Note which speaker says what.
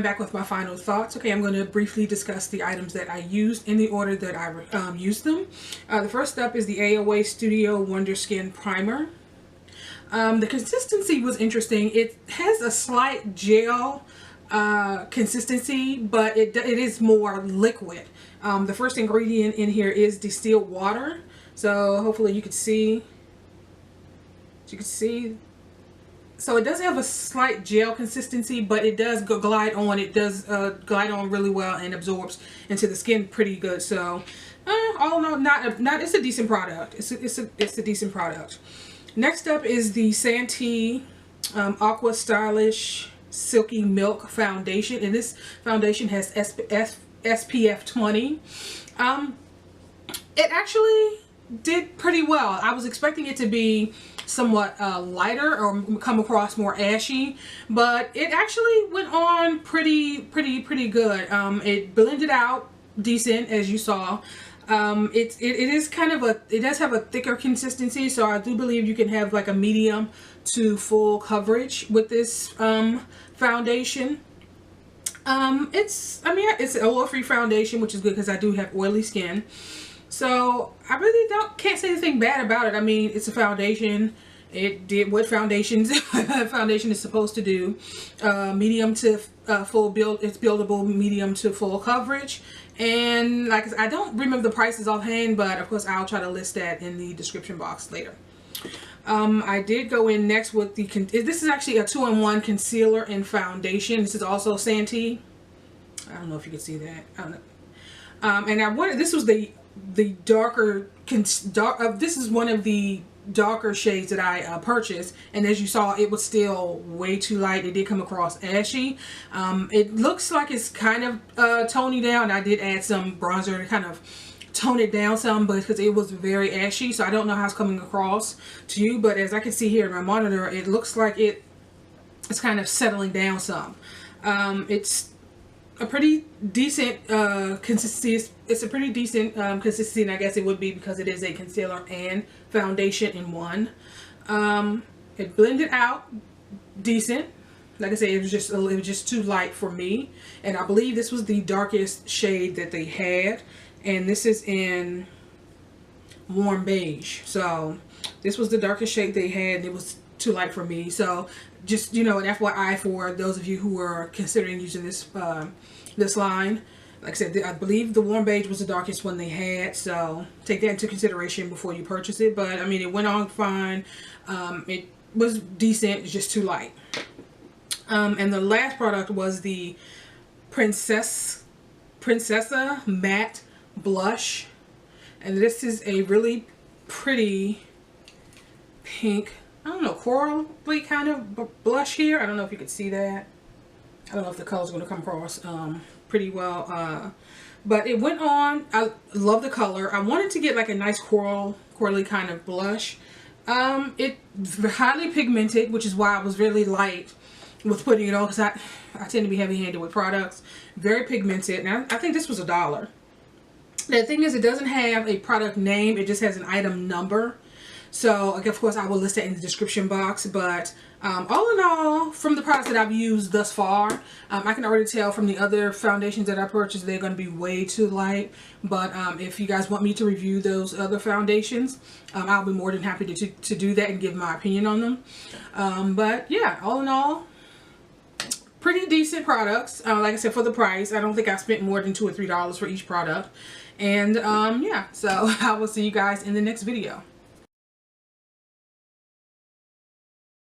Speaker 1: back with my final thoughts. Okay, I'm going to briefly discuss the items that I used in the order that I used them. The first up is the AOA Studio Wonder Skin Primer. The consistency was interesting. It has a slight gel consistency, but it is more liquid. The first ingredient in here is distilled water. So hopefully you can see. So it does have a slight gel consistency, but it does glide on. It does glide on really well and absorbs into the skin pretty good. So all in all, not it's a decent product. It's a decent product. Next up is the Santee Aqua Stylish Silky Milk Foundation, and this foundation has SPF 20. It actually did pretty well. I was expecting it to be somewhat lighter or come across more ashy, but it actually went on pretty good. It blended out decent, as you saw. It is kind of it does have a thicker consistency, so I do believe you can have like a medium to full coverage with this foundation. It's an oil-free foundation, which is good because I do have oily skin. So I really can't say anything bad about it. I mean, it's a foundation. It did what foundation is supposed to do. Medium to full build. It's buildable, medium to full coverage. And like I don't remember the prices offhand, but of course I'll try to list that in the description box later. I did go in next with the, this is actually a 2-in-1 concealer and foundation. This is also Santee. I don't know if you can see that. I don't know. And I wanted, this was the darker, this is one of the darker shades that I purchased, and as you saw, it was still way too light. It did come across ashy. It looks like it's kind of toning down. I did add some bronzer to kind of tone it down some, but because it was very ashy, so I don't know how it's coming across to you, but as I can see here in my monitor, it looks like it's kind of settling down some. It's a pretty decent consistency. It's a pretty decent consistency, and I guess it would be because it is a concealer and foundation in one. It blended out decent. Like I said, it was just too light for me, and I believe this was the darkest shade that they had, and this is in warm beige. So this was the darkest shade they had, and it was too light for me. So just, you know, an FYI for those of you who are considering using this this line. Like I said, I believe the warm beige was the darkest one they had, so take that into consideration before you purchase it. But I mean, it went on fine. It was decent. It's just too light. And the last product was the Princesa Matte Blush, and this is a really pretty pink, I don't know, corally kind of blush here. I don't know if you can see that. I don't know if the color's going to come across pretty well, but it went on. I love the color. I wanted to get like a nice corally kind of blush. It's highly pigmented, which is why I was really light with putting it on, because I tend to be heavy-handed with products. Very pigmented. Now I think this was $1. The thing is, it doesn't have a product name. It just has an item number. So, of course, I will list that in the description box. But all in all, from the products that I've used thus far, I can already tell from the other foundations that I purchased, they're going to be way too light. But if you guys want me to review those other foundations, I'll be more than happy to do that and give my opinion on them. But yeah, all in all, pretty decent products. Like I said, for the price, I don't think I spent more than $2 or $3 for each product. And yeah, so I will see you guys in the next video.